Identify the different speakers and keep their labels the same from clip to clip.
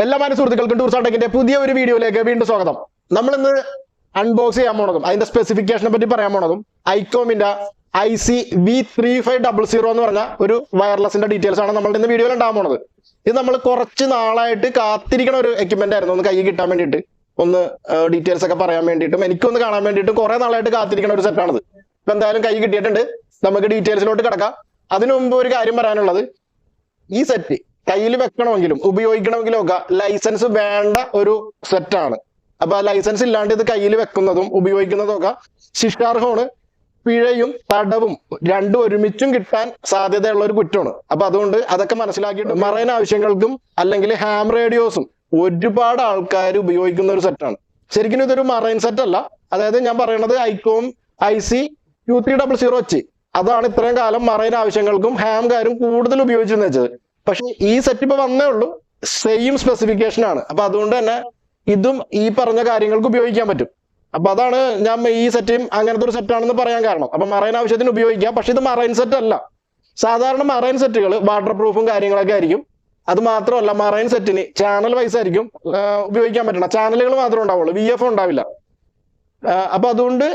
Speaker 1: എല്ലാ മാന്യ സുഹൃത്തുക്കൾക്കും ടൂർസ് ആൻഡ് ടെക്കിന്റെ പുതിയ ഒരു വീഡിയോയിലേക്ക് വീണ്ടും സ്വാഗതം. നമ്മൾ ഇന്ന് അൺബോക്സ് ചെയ്യാൻ പോണതും അതിന്റെ സ്പെസിഫിക്കേഷനെ പറ്റി പറയാൻ പോണതും ഐക്കോമിന്റെ IC-V3500 എന്ന് പറഞ്ഞ ഒരു വയർലെസിന്റെ ഡീറ്റെയിൽസ് ആണ് നമ്മളുടെ ഇന്ന് വീഡിയോയിൽ ഉണ്ടാകാൻ പോണത്. ഇത് നമ്മൾ കുറച്ച് നാളായിട്ട് കാത്തിരിക്കണ ഒരു എക്യുപ്മെന്റ് ആയിരുന്നു, ഒന്ന് കൈ കിട്ടാൻ വേണ്ടിയിട്ട്, ഒന്ന് ഡീറ്റെയിൽസ് ഒക്കെ പറയാൻ വേണ്ടിയിട്ടും എനിക്കൊന്ന് കാണാൻ വേണ്ടിയിട്ടും കുറെ നാളായിട്ട് കാത്തിരിക്കണ ഒരു സെറ്റാണിത്. ഇപ്പൊ എന്തായാലും കൈ കിട്ടിയിട്ടുണ്ട്, നമുക്ക് ഡീറ്റെയിൽസിലോട്ട് കിടക്കാം. അതിനു മുമ്പ് ഒരു കാര്യം പറയാനുള്ളത്, ഈ സെറ്റ് കയ്യിൽ വെക്കണമെങ്കിലും ഉപയോഗിക്കണമെങ്കിലും ഒക്കെ ലൈസൻസ് വേണ്ട ഒരു സെറ്റാണ്. അപ്പൊ ആ ലൈസൻസ് ഇല്ലാണ്ട് ഇത് കയ്യിൽ വെക്കുന്നതും ഉപയോഗിക്കുന്നതും ഒക്കെ ശിക്ഷാർഹമാണ്. പിഴയും തടവും രണ്ടും ഒരുമിച്ചും കിട്ടാൻ സാധ്യതയുള്ള ഒരു കുറ്റമാണ്. അപ്പൊ അതുകൊണ്ട് അതൊക്കെ മനസ്സിലാക്കിയിട്ട് മറൈൻ ആവശ്യങ്ങൾക്കും അല്ലെങ്കിൽ ഹാം റേഡിയോസും ഒരുപാട് ആൾക്കാർ ഉപയോഗിക്കുന്ന ഒരു സെറ്റാണ്. ശരിക്കും ഇതൊരു മറൈൻ സെറ്റ് അല്ല. അതായത് ഞാൻ പറയുന്നത് ഐക്കോം IC-2300H അതാണ് ഇത്രയും കാലം മറൈൻ ആവശ്യങ്ങൾക്കും ഹാംകാരും കൂടുതൽ ഉപയോഗിച്ചിരുന്നു വെച്ചത്. പക്ഷെ ഈ സെറ്റ് ഇപ്പൊ വന്നേ ഉള്ളൂ, സെയിം സ്പെസിഫിക്കേഷൻ ആണ്. അപ്പൊ അതുകൊണ്ട് തന്നെ ഇതും ഈ പറഞ്ഞ കാര്യങ്ങൾക്ക് ഉപയോഗിക്കാൻ പറ്റും. അപ്പൊ അതാണ് ഞാൻ ഈ സെറ്റും അങ്ങനത്തെ ഒരു സെറ്റാണെന്ന് പറയാൻ കാരണം. അപ്പൊ മറൈൻ ആവശ്യത്തിന് ഉപയോഗിക്കാം. പക്ഷെ ഇത് മറൈൻ സെറ്റ് അല്ല. സാധാരണ മറൈൻ സെറ്റുകൾ വാട്ടർ പ്രൂഫും കാര്യങ്ങളൊക്കെ ആയിരിക്കും. അത് മാത്രമല്ല, മറൈൻ സെറ്റിന് ചാനൽ വൈസ് ആയിരിക്കും ഉപയോഗിക്കാൻ പറ്റണം. ചാനലുകൾ മാത്രമേ ഉണ്ടാവുള്ളൂ, VF ഉണ്ടാവില്ല. അപ്പൊ അതുകൊണ്ട്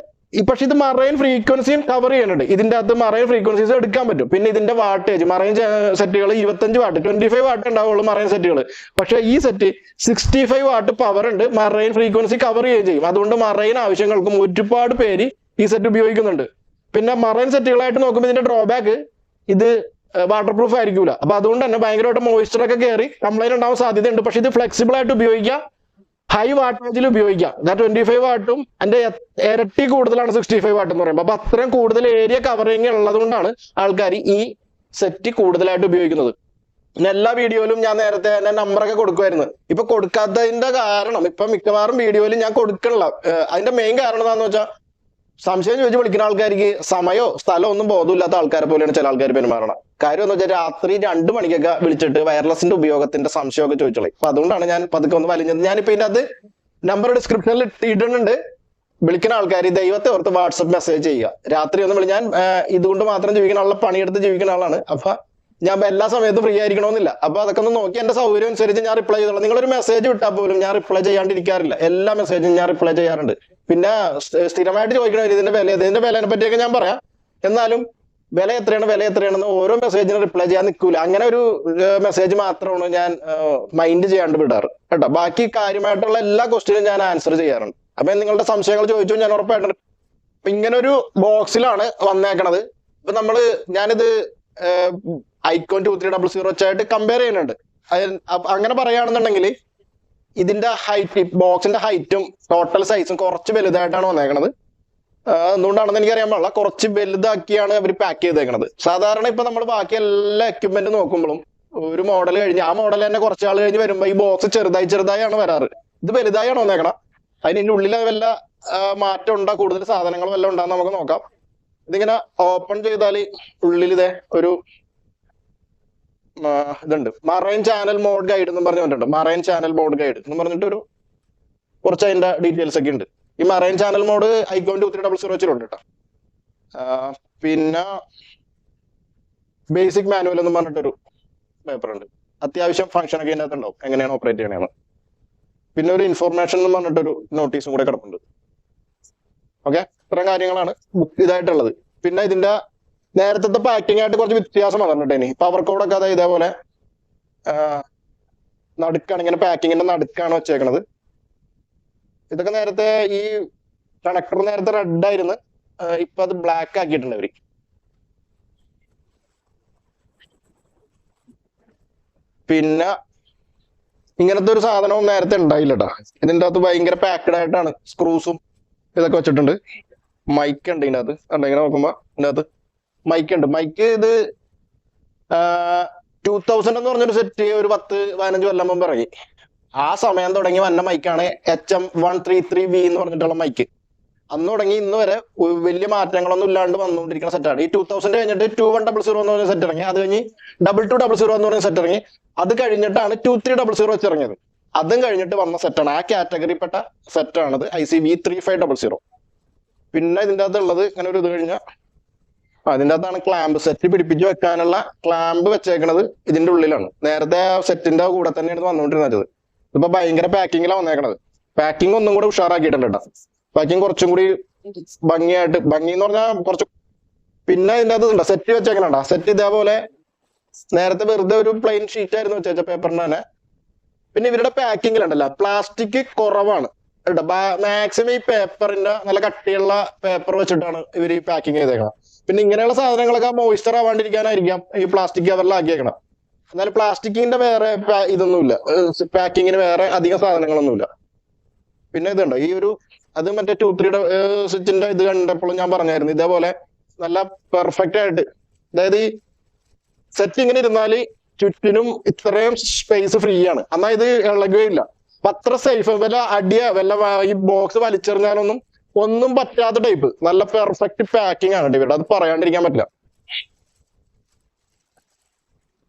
Speaker 1: പക്ഷെ ഇത് മറൈൻ ഫ്രീക്വൻസിയും കവർ ചെയ്യുന്നുണ്ട്. ഇതിന്റെ അകത്ത് മറൈൻ ഫ്രീക്വൻസീസ് എടുക്കാൻ പറ്റും. പിന്നെ ഇതിന്റെ വാട്ടേജ്, മറൈൻ സെറ്റുകൾ 25 വാട്ട് 25 വാട്ട് ഉണ്ടാവുള്ളൂ മറൈൻ സെറ്റുകൾ. പക്ഷെ ഈ സെറ്റ് 65 വാട്ട് പവർ ഉണ്ട്, മറൈൻ ഫ്രീക്വൻസി കവർ ചെയ്യുകയും ചെയ്യും. അതുകൊണ്ട് മറൈൻ ആവശ്യങ്ങൾക്കും ഒരുപാട് പേര് ഈ സെറ്റ് ഉപയോഗിക്കുന്നുണ്ട്. പിന്നെ മറൈൻ സെറ്റുകളായിട്ട് നോക്കുമ്പോൾ ഇതിന്റെ ഡ്രോബാക്ക്, ഇത് വാട്ടർ പ്രൂഫ് ആയിരിക്കൂല. അപ്പൊ അതുകൊണ്ട് തന്നെ ഭയങ്കരമായിട്ട് മോയ്സ്ചർ ഒക്കെ കയറി കംപ്ലൈന്റ് ഉണ്ടാവാൻ സാധ്യതയുണ്ട്. പക്ഷെ ഇത് ഫ്ലെക്സിബിൾ ആയിട്ട് ഉപയോഗിക്കാം, ഹൈ വാട്ടേജിൽ ഉപയോഗിക്കാം. 25 വാട്ടും അതിന്റെ ഇരട്ടി കൂടുതലാണ് 65 വാട്ട് എന്ന് പറയുമ്പോൾ. അപ്പൊ അത്രയും കൂടുതൽ ഏരിയ കവറിങ് ഉള്ളത് കൊണ്ടാണ് ആൾക്കാർ ഈ സെറ്റ് കൂടുതലായിട്ട് ഉപയോഗിക്കുന്നത്. പിന്നെ എല്ലാ വീഡിയോയിലും ഞാൻ നേരത്തെ തന്നെ നമ്പറൊക്കെ കൊടുക്കുമായിരുന്നു. ഇപ്പൊ കൊടുക്കാത്തതിന്റെ കാരണം, ഇപ്പൊ മിക്കവാറും വീഡിയോയിൽ ഞാൻ കൊടുക്കണില്ല. അതിന്റെ മെയിൻ കാരണം എന്താണെന്ന് വെച്ചാൽ, സംശയം ചോദിച്ച് വിളിക്കുന്ന ആൾക്കാർക്ക് സമയമോ സ്ഥലമോ ഒന്നും ബോധമില്ലാത്ത ആൾക്കാരെ പോലെയാണ് ചില ആൾക്കാർ പെരുമാറണം. കാര്യം എന്ന് വെച്ചാൽ രാത്രി 2 മണിക്കൊക്കെ വിളിച്ചിട്ട് വയർലെസിന്റെ ഉപയോഗത്തിന്റെ സംശയമൊക്കെ ചോദിച്ചോളൂ. അപ്പൊ അതുകൊണ്ടാണ് ഞാൻ പതുക്കെ ഒന്ന് വലിഞ്ഞത്. ഞാനിപ്പോ ഇതിന്റെ അത് നമ്പർ ഡിസ്ക്രിപ്ഷനിൽ ഇടുന്നുണ്ട്. വിളിക്കുന്ന ആൾക്കാർ ദൈവത്തെ ഓർത്ത് വാട്സപ്പ് മെസ്സേജ് ചെയ്യുക. രാത്രി ഒന്നും ഞാൻ ഇതുകൊണ്ട് മാത്രം ജീവിക്കുന്ന ആളെ, പണിയെടുത്ത് ജീവിക്കുന്ന ആളാണ്. അപ്പൊ ഞാൻ എല്ലാ സമയത്തും ഫ്രീ ആയിരിക്കണമെന്നില്ല. അപ്പൊ അതൊക്കെ ഒന്ന് നോക്കി എന്റെ സൗകര്യം അനുസരിച്ച് ഞാൻ റിപ്ലൈ ചെയ്തോളാം. നിങ്ങളൊരു മെസ്സേജ് വിട്ടാൽ പോലും ഞാൻ റിപ്ലൈ ചെയ്യാണ്ടിരിക്കാറില്ല. എല്ലാ മെസ്സേജും ഞാൻ റിപ്ലൈ ചെയ്യാറുണ്ട്. പിന്നെ സ്ഥിരമായിട്ട് ചോദിക്കണ ഇതിന്റെ വിലയെ പറ്റിയൊക്കെ ഞാൻ പറയാം. എന്നാലും വില എത്രയാണെന്ന് ഓരോ മെസ്സേജിനും റിപ്ലൈ ചെയ്യാൻ നിൽക്കൂല. അങ്ങനെ ഒരു മെസ്സേജ് മാത്രമാണ് ഞാൻ മൈൻഡ് ചെയ്യാണ്ട് വിടാറ് കേട്ടോ. ബാക്കി കാര്യമായിട്ടുള്ള എല്ലാ ക്വസ്റ്റ്യനും ഞാൻ ആൻസർ ചെയ്യാറുണ്ട്. അപ്പൊ നിങ്ങളുടെ സംശയങ്ങൾ ചോദിച്ചു ഞാൻ ഉറപ്പായിട്ടുണ്ട്. അപ്പൊ ഇങ്ങനെ ഒരു ബോക്സിലാണ് വന്നേക്കണത്. ഇപ്പൊ ഞാനിത് ഐക്കോൺ 2300H ആയിട്ട് കമ്പയർ ചെയ്യുന്നുണ്ട്. അങ്ങനെ പറയുകയാണെന്നുണ്ടെങ്കിൽ ഇതിന്റെ ഹൈറ്റ്, ബോക്സിന്റെ ഹൈറ്റും ടോട്ടൽ സൈസും കുറച്ച് വലുതായിട്ടാണ് വന്നേക്കണത്. എന്തുകൊണ്ടാണെന്ന് എനിക്കറിയാൻ പാടില്ല. കുറച്ച് വലുതാക്കിയാണ് അവർ പാക്ക് ചെയ്തേക്കണത്. സാധാരണ ഇപ്പൊ നമ്മൾ ബാക്കി എല്ലാ എക്യുപ്മെന്റ് നോക്കുമ്പോഴും ഒരു മോഡൽ കഴിഞ്ഞ് ആ മോഡൽ തന്നെ കുറച്ച് ആൾ കഴിഞ്ഞ് വരുമ്പോൾ ഈ ബോക്സ് ചെറുതായാണ് വരാറ്. ഇത് വലുതായാണ് വന്നേക്കണം. അതിന്റെ ഉള്ളിൽ വല്ല മാറ്റം ഉണ്ടാ, കൂടുതൽ സാധനങ്ങൾ വല്ല ഉണ്ടാന്ന് നമുക്ക് നോക്കാം. ഇതിങ്ങനെ ഓപ്പൺ ചെയ്താൽ ഉള്ളിൽ ഇതേ ഒരു ഇതുണ്ട്, മറൈൻ ചാനൽ മോഡ് ഗൈഡ് എന്ന് പറഞ്ഞിട്ടുണ്ട്. മറൈൻ ചാനൽ മോഡ് ഗൈഡ് എന്ന് പറഞ്ഞിട്ട് കുറച്ച് അതിന്റെ ഡീറ്റെയിൽസ് ഒക്കെ ഉണ്ട്. ഈ marine channel mode icon 2300H ഉണ്ട് കേട്ടോ. പിന്നെ ബേസിക് മാനുവൽ എന്ന് പറഞ്ഞിട്ടൊരു പേപ്പർ ഉണ്ട്. അത്യാവശ്യം ഫംഗ്ഷൻ ഒക്കെ ഇതിനകത്ത് ഉണ്ടാവും, എങ്ങനെയാണ് ഓപ്പറേറ്റ് ചെയ്യണമെന്ന്. പിന്നെ ഒരു ഇൻഫോർമേഷൻ എന്ന് പറഞ്ഞിട്ടൊരു നോട്ടീസും കൂടെ കിടപ്പുണ്ട്. ഓക്കെ, ഇത്രയും കാര്യങ്ങളാണ് ഇതായിട്ടുള്ളത്. പിന്നെ ഇതിന്റെ നേരത്തെ പാക്കിംഗ് ആയിട്ട് കുറച്ച് വ്യത്യാസം വന്നിട്ടുണ്ട്. ഇനി പവർ കോഡൊക്കെ അതായത് ഇതേപോലെ നടുക്കാണ്, ഇങ്ങനെ പാക്കിങ്ങിന്റെ നടുക്കാണ് വെച്ചേക്കണത്. ഇതൊക്കെ നേരത്തെ ഈ കണക്ടർ നേരത്തെ റെഡ് ആയിരുന്നു, ഇപ്പൊ അത് ബ്ലാക്ക് ആക്കിയിട്ടുണ്ട് അവര്. പിന്നെ ഇങ്ങനത്തെ ഒരു സാധനവും നേരത്തെ ഉണ്ടായില്ല കേട്ടോ. ഇതിന്റെ അകത്ത് ഭയങ്കര പാക്കഡ് ആയിട്ടാണ്, സ്ക്രൂസും ഇതൊക്കെ വെച്ചിട്ടുണ്ട്. മൈക്ക് ഉണ്ട് ഇതിന്റെ അകത്ത്. ഇങ്ങനെ നോക്കുമ്പോ ഇതിന്റെ അകത്ത് മൈക്ക് ഉണ്ട്. മൈക്ക് ഇത് 2000 എന്ന് പറഞ്ഞൊരു സെറ്റ് ഒരു 10-15 കൊല്ലം മുമ്പ് ഇറങ്ങി. ആ സമയം തുടങ്ങി വന്ന മൈക്കാണ് HM133V എന്ന് പറഞ്ഞിട്ടുള്ള മൈക്ക്. അന്ന് തുടങ്ങി ഇന്ന് വരെ വലിയ മാറ്റങ്ങളൊന്നും ഇല്ലാണ്ട് വന്നുകൊണ്ടിരിക്കുന്ന സെറ്റാണ്. ഈ 2000 കഴിഞ്ഞിട്ട് 2100 എന്ന് പറഞ്ഞ സെറ്റ് ഇറങ്ങി. അത് കഴിഞ്ഞ് 2200 എന്ന് പറഞ്ഞ സെറ്റ് ഇറങ്ങി. അത് കഴിഞ്ഞിട്ടാണ് 2300H ഇറങ്ങിയത്. അതും കഴിഞ്ഞിട്ട് വന്ന സെറ്റാണ്. ആ കാറ്റഗറിപ്പെട്ട സെറ്റാണത് IC-V3500. പിന്നെ ഇതിൻ്റെ അകത്തുള്ളത് ഇങ്ങനെ ഒരു ഇത് കഴിഞ്ഞാൽ അതിൻ്റെ അകത്താണ് ക്ലാമ്പ്, സെറ്റ് പിടിപ്പിച്ച് വെക്കാനുള്ള ക്ലാമ്പ് വെച്ചേക്കണത് ഇതിന്റെ ഉള്ളിലാണ്. നേരത്തെ സെറ്റിന്റെ കൂടെ തന്നെയാണ് വന്നുകൊണ്ടിരുന്നത്. ഇപ്പൊ ഭയങ്കര പാക്കിങ്ങിലാണ് വന്നേക്കണത്. പാക്കിംഗ് ഒന്നും കൂടെ ഉഷാറാക്കിയിട്ടുണ്ട് കേട്ടോ. പാക്കിംഗ് കുറച്ചും കൂടി ഭംഗിയായിട്ട്, ഭംഗി എന്ന് പറഞ്ഞാൽ കുറച്ച്. പിന്നെ ഇതിന്റെ അത് സെറ്റ് വെച്ചേക്കണ സെറ്റ് ഇതേപോലെ നേരത്തെ വെറുതെ ഒരു പ്ലെയിൻ ഷീറ്റ് ആയിരുന്നു വെച്ച പേപ്പറിന് തന്നെ. പിന്നെ ഇവരുടെ പാക്കിങ്ങിലുണ്ടല്ലോ പ്ലാസ്റ്റിക് കുറവാണ് കേട്ടോ. മാക്സിമം ഈ പേപ്പറിന്റെ നല്ല കട്ടിയുള്ള പേപ്പർ വെച്ചിട്ടാണ് ഇവർ ഈ പാക്കിങ് ചെയ്തേക്കണം. പിന്നെ ഇങ്ങനെയുള്ള സാധനങ്ങളൊക്കെ മോയ്സ്ചർ ആവാണ്ടിരിക്കാനായിരിക്കാം ഈ പ്ലാസ്റ്റിക് കവറിലാക്കിയേക്കണം. എന്നാലും പ്ലാസ്റ്റിക്കിന്റെ വേറെ ഇതൊന്നുമില്ല, പാക്കിങ്ങിന് വേറെ അധികം സാധനങ്ങളൊന്നുമില്ല. പിന്നെ ഇതുണ്ടോ ഈ ഒരു അത് മറ്റേ 2-3 സ്വിച്ചിന്റെ ഇത് കണ്ടപ്പോഴും ഞാൻ പറഞ്ഞായിരുന്നു ഇതേപോലെ നല്ല പെർഫെക്റ്റ് ആയിട്ട്, അതായത് ഈ സെറ്റ് ഇങ്ങനെ ഇരുന്നാല് ചുറ്റിനും ഇത്രയും സ്പേസ് ഫ്രീ ആണ്. എന്നാൽ ഇത് ഇളകുകയില്ല. അപ്പൊ അത്ര സേഫ്, വല്ല അടിയ വല്ല ഈ ബോക്സ് വലിച്ചെറിഞ്ഞാലൊന്നും ഒന്നും പറ്റാത്ത ടൈപ്പ് നല്ല പെർഫെക്റ്റ് പാക്കിംഗ് ആണ് ഇവരുടെ, അത് പറയാണ്ടിരിക്കാൻ പറ്റില്ല.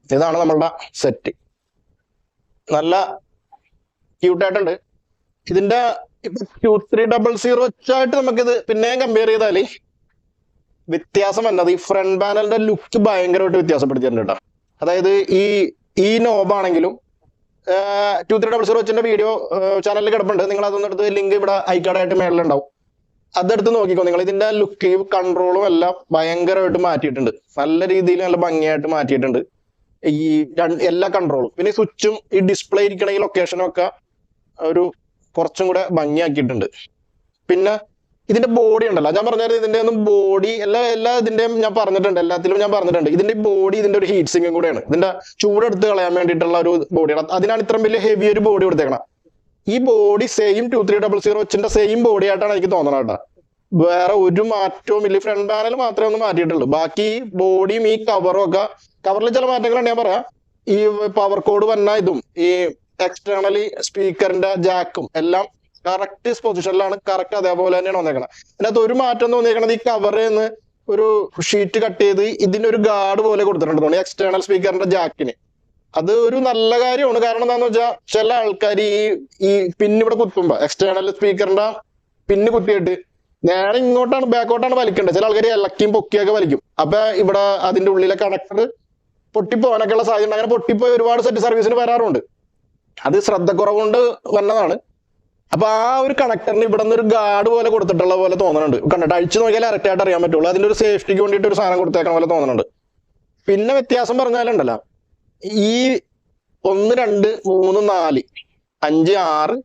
Speaker 1: ഇതാണ് നമ്മളുടെ സെറ്റ്, നല്ല ക്യൂട്ടായിട്ടുണ്ട്. ഇതിന്റെ ഇപ്പൊ 2300 വെച്ചായിട്ട് നമുക്കിത് പിന്നെയും കമ്പയർ ചെയ്താല് വ്യത്യാസം വന്നത് ഈ ഫ്രണ്ട് പാനലിന്റെ ലുക്ക് ഭയങ്കരമായിട്ട് വ്യത്യാസപ്പെടുത്തിയിട്ടുണ്ട് കേട്ടോ. അതായത് ഈ നോബാണെങ്കിലും 2300 വെച്ചിന്റെ വീഡിയോ ചാനലിൽ കിടപ്പുണ്ട്, നിങ്ങൾ അതൊന്നും എടുത്ത് ലിങ്ക് ഇവിടെ ഐക്കാർഡായിട്ട് മേളിലുണ്ടാവും, അതെടുത്ത് നോക്കിക്കോ നിങ്ങൾ. ഇതിന്റെ ലുക്ക് കൺട്രോളും എല്ലാം ഭയങ്കരമായിട്ട് മാറ്റിയിട്ടുണ്ട്, നല്ല രീതിയിൽ നല്ല ഭംഗിയായിട്ട് മാറ്റിയിട്ടുണ്ട് ഈ എല്ലാ കൺട്രോളും. പിന്നെ ഈ സ്വിച്ചും ഈ ഡിസ്പ്ലേ ഇരിക്കണ ഈ ലൊക്കേഷനും ഒക്കെ ഒരു കുറച്ചും കൂടെ ഭംഗിയാക്കിയിട്ടുണ്ട്. പിന്നെ ഇതിന്റെ ബോഡി ഉണ്ടല്ലോ, ഞാൻ പറഞ്ഞാൽ ഇതിന്റെ ഒന്നും ബോഡി എല്ലാ ഇതിന്റെയും ഞാൻ പറഞ്ഞിട്ടുണ്ട്, എല്ലാത്തിലും ഞാൻ പറഞ്ഞിട്ടുണ്ട്. ഇതിന്റെ ബോഡി ഇതിന്റെ ഒരു ഹീറ്റ് സിങ്കും കൂടെയാണ്, ഇതിന്റെ ചൂടെടുത്ത് കളയാൻ വേണ്ടിയിട്ടുള്ള ഒരു ബോഡിയാണ്. അതിനാണ് ഇത്രയും വലിയ ഹെവി ഒരു ബോഡി കൊടുത്തേക്കണം. ഈ ബോഡി സെയിം 2300 വെച്ചിന്റെ സെയിം ബോഡി ആയിട്ടാണ് എനിക്ക് തോന്നണം കേട്ടോ. വേറെ ഒരു മാറ്റവും ഇല്ല. ഫ്രണ്ട് പാനൽ മാത്രമേ ഒന്ന് മാറ്റിയിട്ടുള്ളൂ, ബാക്കി ബോഡിയും ഈ കവറും ഒക്കെ, കവറിൽ ചില മാറ്റങ്ങളാണ് ഞാൻ പറയാം. ഈ പവർ കോഡ് വന്ന ഇതും ഈ എക്സ്റ്റേണലി സ്പീക്കറിന്റെ ജാക്കും എല്ലാം കറക്റ്റ് പൊസിഷനിലാണ്, കറക്റ്റ് അതേപോലെ തന്നെയാണ് വന്നേക്കണം. അതിനകത്ത് ഒരു മാറ്റം തോന്നിയേക്കണത് ഈ കവറിൽ നിന്ന് ഒരു ഷീറ്റ് കട്ട് ചെയ്ത് ഇതിന്റെ ഒരു ഗാർഡ് പോലെ കൊടുത്തിട്ടുണ്ട് തോന്നി എക്സ്റ്റേണൽ സ്പീക്കറിന്റെ ജാക്കിന്. അത് ഒരു നല്ല കാര്യമാണ്. കാരണം എന്താണെന്ന് വെച്ചാൽ ചില ആൾക്കാർ ഈ പിന്ന് ഇവിടെ കുത്തുമ്പോ എക്സ്റ്റേണൽ സ്പീക്കറിന്റെ പിന്ന് കുത്തിയിട്ട് നേരെ ഇങ്ങോട്ടാണ് ബാക്കോട്ടാണ് വലിക്കേണ്ടത്. ചില ആൾക്കാർ ഇളക്കിയും പൊക്കിയൊക്കെ വലിക്കും. അപ്പൊ ഇവിടെ അതിന്റെ ഉള്ളിലെ കണക്ടർ പൊട്ടിപ്പോകാനൊക്കെ ഉള്ള സാധ്യത ഉണ്ട്. അങ്ങനെ പൊട്ടിപ്പോയി ഒരുപാട് സെറ്റ് സർവീസിന് വരാറുണ്ട്. അത് ശ്രദ്ധക്കുറവുകൊണ്ട് വന്നതാണ്. അപ്പൊ ആ ഒരു കണക്ടറിന് ഇവിടെ നിന്ന് ഒരു ഗാർഡ് പോലെ കൊടുത്തിട്ടുള്ള പോലെ തോന്നുന്നുണ്ട്. കണ്ടിട്ട് അഴിച്ചു നോക്കിയാൽ കറക്റ്റ് ആയിട്ട് അറിയാൻ പറ്റുള്ളൂ. അതിന്റെ ഒരു സേഫ്റ്റിക്ക് വേണ്ടിയിട്ട് ഒരു സാധനം കൊടുത്തേക്കണ പോലെ തോന്നുന്നുണ്ട്. പിന്നെ വ്യത്യാസം പറഞ്ഞാലുണ്ടല്ലോ, ഈ 1 2 3 4 5 6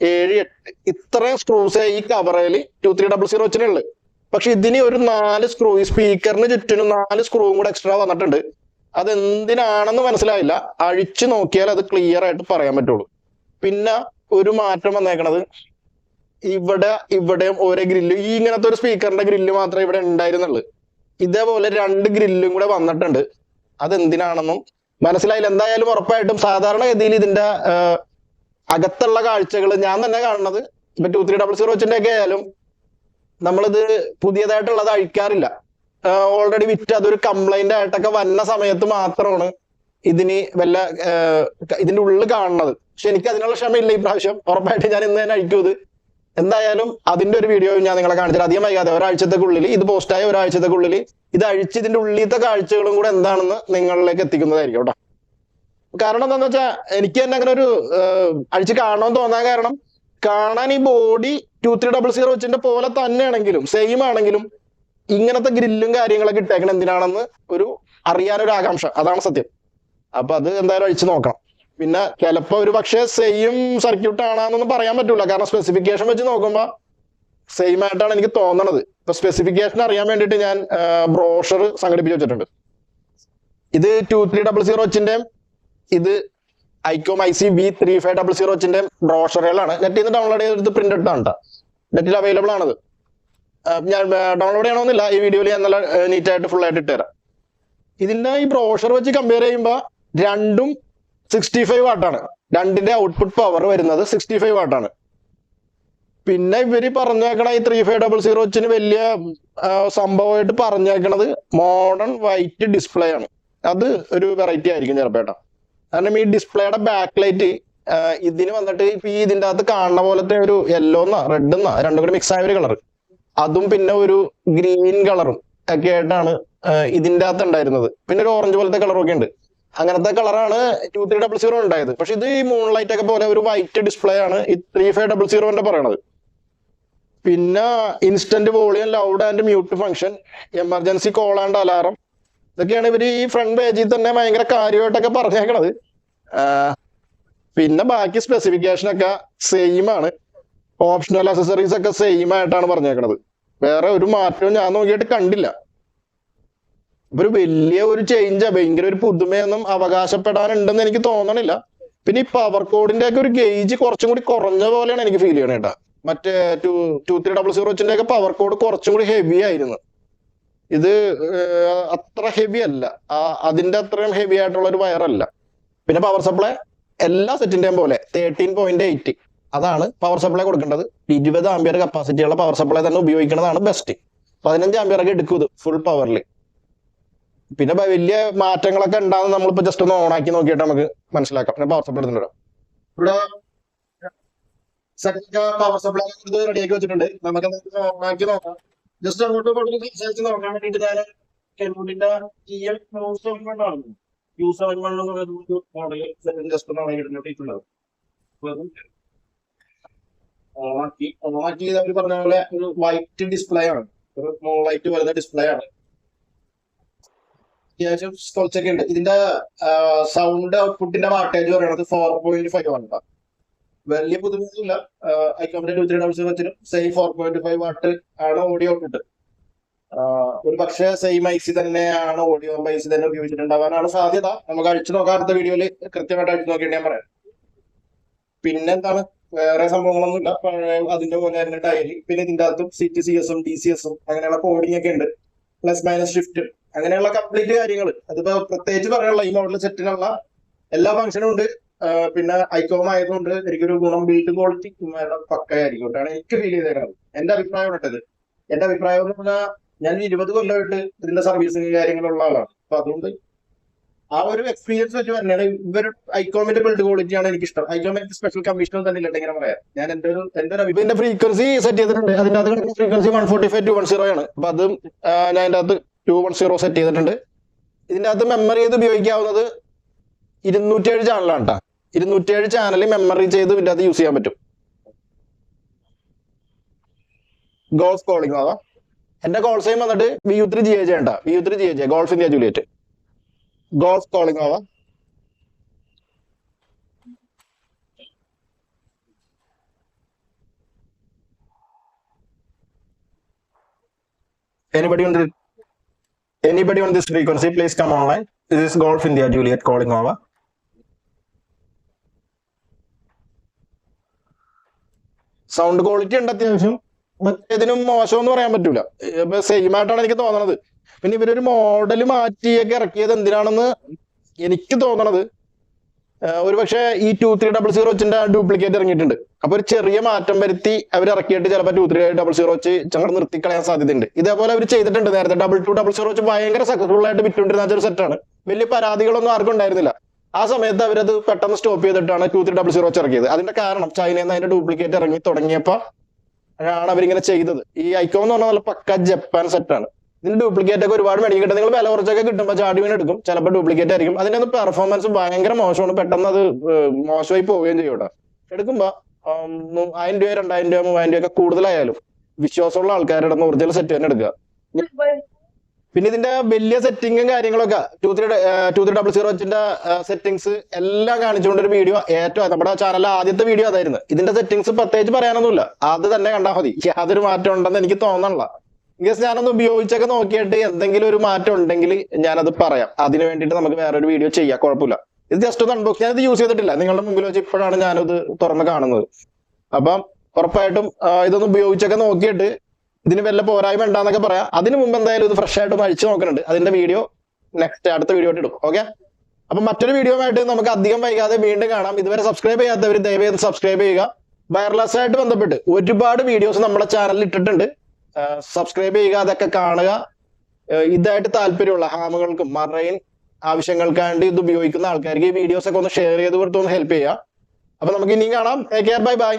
Speaker 1: 7 8 ഇത്രയും സ്ക്രൂസ് ഈ കവറേല് 2300 വെച്ചിട്ടുള്ളത്. പക്ഷെ ഇതിന് ഒരു 4 സ്ക്രൂ, ഈ സ്പീക്കറിന് ചുറ്റിനും 4 സ്ക്രൂവും കൂടെ എക്സ്ട്രാ വന്നിട്ടുണ്ട്. അതെന്തിനാണെന്ന് മനസ്സിലായില്ല, അഴിച്ചു നോക്കിയാൽ അത് ക്ലിയർ ആയിട്ട് പറയാൻ പറ്റുള്ളൂ. പിന്നെ ഒരു മാറ്റം വന്നേക്കണത് ഇവിടെയും ഓരോ ഗ്രില്ല്, ഈ ഇങ്ങനത്തെ ഒരു സ്പീക്കറിന്റെ ഗ്രില്ല് മാത്രമേ ഇവിടെ ഉണ്ടായിരുന്നുള്ളൂ. ഇതേപോലെ 2 ഗ്രില്ലും കൂടെ വന്നിട്ടുണ്ട്. അതെന്തിനാണെന്നും മനസ്സിലായില്ല. എന്തായാലും ഉറപ്പായിട്ടും സാധാരണഗതിയിൽ ഇതിന്റെ അകത്തുള്ള കാഴ്ചകൾ ഞാൻ തന്നെ കാണുന്നത് ഇപ്പൊ 2300 വെച്ചിന്റെ ഒക്കെ ആയാലും നമ്മളിത് പുതിയതായിട്ടുള്ളത് അഴിക്കാറില്ല. ഓൾറെഡി വിറ്റ് അതൊരു കംപ്ലൈന്റ് ആയിട്ടൊക്കെ വന്ന സമയത്ത് മാത്രമാണ് ഇതിന് വല്ല ഇതിന്റെ ഉള്ളിൽ കാണുന്നത്. പക്ഷെ എനിക്ക് അതിനുള്ള ക്ഷമയില്ല ഈ പ്രാവശ്യം. ഉറപ്പായിട്ട് ഞാൻ ഇന്ന് തന്നെ അഴിക്കും ഇത്. എന്തായാലും അതിന്റെ ഒരു വീഡിയോ ഞാൻ നിങ്ങളെ കാണിച്ചത് അധികം വൈകാതെ ഒരാഴ്ചത്തേക്കുള്ളിൽ, ഇത് പോസ്റ്റായ ഒരാഴ്ചത്തേക്കുള്ളിൽ ഇത് അഴിച്ച് ഇതിന്റെ ഉള്ളിലത്തെ കാഴ്ചകളും കൂടെ എന്താണെന്ന് നിങ്ങളിലേക്ക് എത്തിക്കുന്നതായിരിക്കും കേട്ടോ. കാരണം എന്താണെന്ന് വെച്ചാൽ എനിക്ക് തന്നെ അങ്ങനെ ഒരു അഴിച്ച് കാണണമെന്ന് തോന്നാൻ കാരണം, കാണാൻ ഈ ബോഡി 2300 വെച്ചിന്റെ പോലെ തന്നെയാണെങ്കിലും സെയിം ആണെങ്കിലും ഇങ്ങനത്തെ ഗ്രില്ലും കാര്യങ്ങളൊക്കെ ഇട്ടേക്കണം എന്തിനാണെന്ന് ഒരു അറിയാനൊരു ആകാംക്ഷ, അതാണ് സത്യം. അപ്പൊ അത് എന്തായാലും അഴിച്ചു നോക്കണം. പിന്നെ ചിലപ്പോ ഒരു പക്ഷേ സെയിം സർക്യൂട്ട് ആണെന്നൊന്നും പറയാൻ പറ്റൂല, കാരണം സ്പെസിഫിക്കേഷൻ വെച്ച് നോക്കുമ്പോ സെയിം ആയിട്ടാണ് എനിക്ക് തോന്നണത്. ഇപ്പൊ സ്പെസിഫിക്കേഷൻ അറിയാൻ വേണ്ടിയിട്ട് ഞാൻ ബ്രോഷർ സംഘടിപ്പിച്ച് വെച്ചിട്ടുണ്ട്. ഇത് 2300 വെച്ചിന്റെ ഇത് ഐക്കോം IC-V3500 വെച്ചിന്റെ ബ്രോഷറുകളാണ്. നെറ്റിൽ നിന്ന് ഡൗൺലോഡ് ചെയ്തെടുത്ത് പ്രിന്റ് എടുത്താണ് കേട്ടോ. നെറ്റിൽ അവൈലബിൾ ആണത്. ഞാൻ ഡൗൺലോഡ് ചെയ്യണമെന്നില്ല, ഈ വീഡിയോയിൽ ഞാൻ നല്ല നീറ്റായിട്ട് ഫുൾ ആയിട്ട് ഇട്ടുതരാം. ഇതിന്റെ ഈ ബ്രോഷർ വെച്ച് കമ്പയർ ചെയ്യുമ്പോൾ രണ്ടും 65 വാട്ടാണ്. രണ്ടിന്റെ ഔട്ട്പുട്ട് പവർ വരുന്നത് 65 വാട്ടാണ്. പിന്നെ ഇവര് പറഞ്ഞേക്കണ ഈ 3500 വെച്ചിന് വലിയ സംഭവമായിട്ട് പറഞ്ഞേക്കണത് മോഡേൺ വൈറ്റ് ഡിസ്പ്ലേ ആണ്. അത് ഒരു വെറൈറ്റി ആയിരിക്കും ചിലപ്പേട്ടാ. കാരണം ഈ ഡിസ്പ്ലേയുടെ ബാക്ക് ലൈറ്റ് ഇതിന് വന്നിട്ട് ഇപ്പൊ ഈ ഇതിന്റെ അകത്ത് കാണുന്ന പോലത്തെ ഒരു യെല്ലോന്നാ റെഡെന്നാ രണ്ടും കൂടി മിക്സ് ആയ ഒരു കളർ, അതും പിന്നെ ഒരു ഗ്രീൻ കളറും ഒക്കെ ആയിട്ടാണ് ഇതിന്റെ അകത്ത് ഉണ്ടായിരുന്നത്. പിന്നെ ഒരു ഓറഞ്ച് പോലത്തെ കളറും ഒക്കെ ഉണ്ട്. അങ്ങനത്തെ കളറാണ് 2300 ഉണ്ടായത്. പക്ഷെ ഇത് ഈ മൂൺലൈറ്റ് ഒക്കെ പോലെ ഒരു വൈറ്റ് ഡിസ്പ്ലേ ആണ് ഈ 3500 പറയണത്. പിന്നെ instant volume, loud and mute function, emergency call and alarm, ഇതൊക്കെയാണ് ഇവര് ഈ ഫ്രണ്ട് പേജിൽ തന്നെ ഭയങ്കര കാര്യമായിട്ടൊക്കെ പറഞ്ഞേക്കണത്. പിന്നെ ബാക്കി സ്പെസിഫിക്കേഷൻ ഒക്കെ സെയിം ആണ്. ഓപ്ഷണൽ അക്സസറീസ് ഒക്കെ സെയിം ആയിട്ടാണ് പറഞ്ഞേക്കണത്. വേറെ ഒരു മാറ്റവും ഞാൻ നോക്കിയിട്ട് കണ്ടില്ല. ഒരു വലിയ ഒരു ചേഞ്ചാ, ഭയങ്കര ഒരു പുതുമയൊന്നും അവകാശപ്പെടാനുണ്ടെന്ന് എനിക്ക് തോന്നണില്ല. പിന്നെ ഈ പവർ കോഡിന്റെ ഒക്കെ ഒരു ഗേജ് കുറച്ചും കൂടി കുറഞ്ഞ പോലെയാണ് എനിക്ക് ഫീൽ ചെയ്യണേ കേട്ടാ. മറ്റേ 2300 ഒക്കെ പവർ കോഡ് കുറച്ചും കൂടി ഹെവി ആയിരുന്നു. ഇത് അത്ര ഹെവി അല്ല, അതിന്റെ അത്രയും ഹെവി ആയിട്ടുള്ള ഒരു വയറല്ല. പിന്നെ പവർ സപ്ലൈ എല്ലാ സെറ്റിന്റെയും പോലെ 13.8 അതാണ് പവർ സപ്ലൈ കൊടുക്കേണ്ടത്. 20 ആംപിയർ കപ്പാസിറ്റിയുള്ള പവർ സപ്ലൈ തന്നെ ഉപയോഗിക്കുന്നതാണ് ബെസ്റ്റ്. 15 ആംപിയർ ഒക്കെ എടുക്കും ഇത് ഫുൾ പവറിൽ. പിന്നെ വലിയ മാറ്റങ്ങളൊക്കെ ഉണ്ടാകുന്ന നമ്മളിപ്പോ ജസ്റ്റ് ഒന്ന് ഓണാക്കി നോക്കിയിട്ട് നമുക്ക് മനസ്സിലാക്കാം. പിന്നെ പവർ സപ്ലൈ എടുത്തിട്ടുണ്ട്. ഇവിടെ പവർ സപ്ലൈ റെഡിയാക്കി വെച്ചിട്ടുണ്ട്. നമുക്ക് ഓണാക്കി നോക്കാം. ജസ്റ്റ് അങ്ങോട്ടും ഇങ്ങോട്ടും സംസാരിച്ച് നോക്കാൻ വേണ്ടിയിട്ട് ഞാൻ കെൻവുഡിന്റെ മോഡൽ ജസ്റ്റ് ഒന്ന് ഇട്ടിട്ടുണ്ടാവും. ഓണാക്കി അവർ പറഞ്ഞ പോലെ ഒരു വൈറ്റ് ഡിസ്പ്ലേ ആണ്, ഒരു മോളൈറ്റ് വരുന്ന ഡിസ്പ്ലേ ആണ്. അത്യാവശ്യം കുറച്ചൊക്കെ ഉണ്ട്. ഇതിന്റെ സൗണ്ട് ഔട്ട്പുട്ടിന്റെ വാട്ടേജ് പറയുന്നത് 4.5 ആണ്. വലിയ പുതുമയൊന്നുമില്ല. ഐക്കോമിന്റെ 2300 വെച്ചിട്ടും സെയിം 4.5 വാട്ട് ആണ് ഓഡിയോ ഔട്ട്പുട്ട്. ഒരു പക്ഷേ സെയിം ഐസി തന്നെയാണ് ഓഡിയോ ഐസി തന്നെ ഉപയോഗിച്ചിട്ടുണ്ടാവാനാണ് സാധ്യത. നമുക്ക് അഴിച്ചു നോക്കാം, അടുത്ത വീഡിയോയിൽ കൃത്യമായിട്ട് അഴിച്ചു നോക്കേണ്ടി ഞാൻ പറയാം. പിന്നെന്താണ്, വേറെ സംഭവങ്ങളൊന്നുമില്ല. അതിന്റെ പോലെ തന്നെ ടൈല്, പിന്നെ ഇതിന്റെ അകത്തും CTCS-ഉം DCS-ഉം അങ്ങനെയുള്ള കോഡിംഗ് ഒക്കെ ഉണ്ട്. പ്ലസ് മൈനസ് ഷിഫ്റ്റ് അങ്ങനെയുള്ള കംപ്ലീറ്റ് കാര്യങ്ങൾ. അതിപ്പോ പ്രത്യേകിച്ച് പറയാനുള്ള ഈ മോഡൽ സെറ്റിനുള്ള എല്ലാ ഫംഗ്ഷനും ഉണ്ട്. പിന്നെ ഐക്കോം ആയതുകൊണ്ട് എനിക്കൊരു ഗുണം ബിൽഡ് ക്വാളിറ്റി പക്കയായിരിക്കും കേട്ടാണ് എനിക്ക് ഫീൽ ചെയ്തേക്കുന്നത്. എന്റെ അഭിപ്രായം ഇട്ടത്. എന്റെ അഭിപ്രായം എന്ന് പറഞ്ഞാൽ ഞാൻ 20 കൊല്ലമായിട്ട് ഇതിന്റെ സർവീസിങ് കാര്യങ്ങളുള്ള ആളാണ്. അപ്പൊ അതുകൊണ്ട് ആ ഒരു എക്സ്പീരിയൻസ് വെച്ച് തന്നെയാണ് ഇവർ ഐക്കോമിന്റെ ബിൽഡ് ക്വാളിറ്റിയാണ് എനിക്ക് ഇഷ്ടം. ഐക്കോമിന്റെ സ്പെഷ്യൽ കമ്മീഷനും തന്നെ ഇല്ല ഇങ്ങനെ പറയാം. ഞാൻ എന്റെ ഫ്രീക്വൻസി സെറ്റ് ചെയ്തിട്ടുണ്ട്. അതിന്റെ അകത്ത് ഫ്രീക്വൻസി 145/210 ആണ്. അപ്പൊ അതും ഞാൻ അതിന്റെ അകത്ത് 210 സെറ്റ് ചെയ്തിട്ടുണ്ട്. ഇതിന്റെ അകത്ത് മെമ്മറി ചെയ്ത് ഉപയോഗിക്കാവുന്നത് 207 ചാനലാണ് കേട്ടോ. 207 ചാനൽ മെമ്മറി ചെയ്ത് ഇതിന്റെ അകത്ത് യൂസ് ചെയ്യാൻ പറ്റും. ഗോൾഫ് കോളിംഗ് ആവാം. എന്റെ കോൾ സൈം വന്നിട്ട് VU3 GAJ ഉണ്ടാ. VU3 GAJ golf India Juliet golf calling ആവാം. Anybody on this frequency, please come online. This is Golf India Juliet calling over. Sound quality ഉണ്ട് അത്യാവശ്യം. മറ്റേതിനും മോശമെന്ന് പറയാൻ പറ്റൂല. സെയിം ആയിട്ടാണ് എനിക്ക് തോന്നണത്. പിന്നെ ഇവരൊരു മോഡൽ മാറ്റിയൊക്കെ ഇറക്കിയത് എന്തിനാണെന്ന് എനിക്ക് തോന്നണത്, ഒരുപക്ഷെ ഈ 2300 വെച്ചിന്റെ ഡ്യൂപ്ലിക്കേറ്റ് ഇറങ്ങിയിട്ടുണ്ട്. അപ്പൊ ഒരു ചെറിയ മാറ്റം വരുത്തി അവർ ഇറക്കിയിട്ട് ചിലപ്പോൾ 2300 വെച്ച് ഞങ്ങൾ നിർത്തിക്കളയാൻ സാധ്യതയുണ്ട്. ഇതേപോലെ അവർ ചെയ്തിട്ടുണ്ട് നേരത്തെ. 2200 വെച്ച് ഭയങ്കര സക്സസ്ഫുൾ ആയിട്ട് വിറ്റുകൊണ്ടിരുന്ന ഒരു സെറ്റാണ്. വലിയ പരാതികളൊന്നും ആർക്കും ഉണ്ടായിരുന്നില്ല. ആ സമയത്ത് അവരത് പെട്ടെന്ന് സ്റ്റോപ്പ് ചെയ്തിട്ടാണ് 2300 വെച്ച് ഇറക്കിയത്. അതിന്റെ കാരണം ചൈനയിൽ നിന്ന് അതിന്റെ ഡ്യൂപ്ലിക്കേറ്റ് ഇറങ്ങി തുടങ്ങിയപ്പോ ആണ് അവരിങ്ങനെ ചെയ്തത്. ഈ ഐക്കോം എന്ന് പറഞ്ഞാൽ നല്ല പക്ക ജപ്പാൻ സെറ്റാണ്. ഇതിന്റെ ഡ്യൂപ്ലിക്കേറ്റ് ഒക്കെ ഒരുപാട് മേടിക്കും കിട്ടും. നിങ്ങൾ വില കുറച്ചൊക്കെ കിട്ടുമ്പോൾ ചാടി വീണ് എടുക്കും. ചിലപ്പോൾ ഡ്യൂപ്ലിക്കേറ്റ് ആയിരിക്കും. അതിന്റെ ഒന്ന് പെർഫോമൻസ് ഭയങ്കര മോശമാണ്. പെട്ടെന്ന് അത് മോശമായി പോവുകയും ചെയ്യും കേട്ടോ. എടുക്കുമ്പോ 1000 രൂപ 2000 രൂപ 3000 രൂപ ഒക്കെ കൂടുതലായാലും വിശ്വാസമുള്ള ആൾക്കാരുടെ ഒറിജിനൽ സെറ്റ് തന്നെ എടുക്കുക. പിന്നെ ഇതിന്റെ വലിയ സെറ്റിങ്ങും കാര്യങ്ങളൊക്കെ 2300 വെച്ചിന്റെ സെറ്റിങ്സ് എല്ലാം കാണിച്ചുകൊണ്ട് ഒരു വീഡിയോ ഏറ്റവും നമ്മുടെ ചാനലിലെ ആദ്യത്തെ വീഡിയോ അതായിരുന്നു. ഇതിന്റെ സെറ്റിങ്സ് പ്രത്യേകിച്ച് പറയാനൊന്നുമില്ല, അത് തന്നെ കണ്ടാൽ മതി. യാതൊരു മാറ്റം ഉണ്ടെന്ന് എനിക്ക് തോന്നണില്ല. ഇൻകേസ് ഞാനൊന്ന് ഉപയോഗിച്ചൊക്കെ നോക്കിയിട്ട് എന്തെങ്കിലും ഒരു മാറ്റം ഉണ്ടെങ്കിൽ ഞാനത് പറയാം. അതിന് വേണ്ടിയിട്ട് നമുക്ക് വേറൊരു വീഡിയോ ചെയ്യാം, കുഴപ്പമില്ല. ഇത് ജസ്റ്റ് ഒന്ന് അൺബോക്സ്, ഞാനിത് യൂസ് ചെയ്തിട്ടില്ല. നിങ്ങളുടെ മുമ്പിൽ വെച്ച് ഇപ്പോഴാണ് ഞാനിത് തുറന്ന് കാണുന്നത്. അപ്പം ഉറപ്പായിട്ടും ഇതൊന്ന് ഉപയോഗിച്ചൊക്കെ നോക്കിയിട്ട് ഇതിന് വല്ല പോരായ്മ ഉണ്ടാന്നൊക്കെ പറയാം. അതിന് മുമ്പ് എന്തായാലും ഇത് ഫ്രഷ് ആയിട്ട് ഒന്ന് അഴിച്ചു നോക്കുന്നുണ്ട്. അതിന്റെ വീഡിയോ അടുത്ത വീഡിയോ ആയിട്ട് ഇടും. ഓക്കെ, അപ്പൊ മറ്റൊരു വീഡിയോ ആയിട്ട് നമുക്ക് അധികം വൈകാതെ വീണ്ടും കാണാം. ഇതുവരെ സബ്സ്ക്രൈബ് ചെയ്യാത്തവർ ദയവേത് സബ്സ്ക്രൈബ് ചെയ്യുക. വയർലെസ് ആയിട്ട് ബന്ധപ്പെട്ട് ഒരുപാട് വീഡിയോസ് നമ്മുടെ ചാനലിൽ ഇട്ടിട്ടുണ്ട്. സബ്സ്ക്രൈബ് ചെയ്യുക, അതൊക്കെ കാണുക. ഇതായിട്ട് താല്പര്യമുള്ള ഹാമുകൾക്കും മറൈൻ ആവശ്യങ്ങൾക്കാണ്ടി ഇത് ഉപയോഗിക്കുന്ന ആൾക്കാർക്ക് ഈ വീഡിയോസ് ഒക്കെ ഒന്ന് ഷെയർ ചെയ്ത് കൊടുത്തൊന്ന് ഹെൽപ്പ് ചെയ്യുക. അപ്പൊ നമുക്ക് ഇനിയും കാണാം. Take care, bye bye.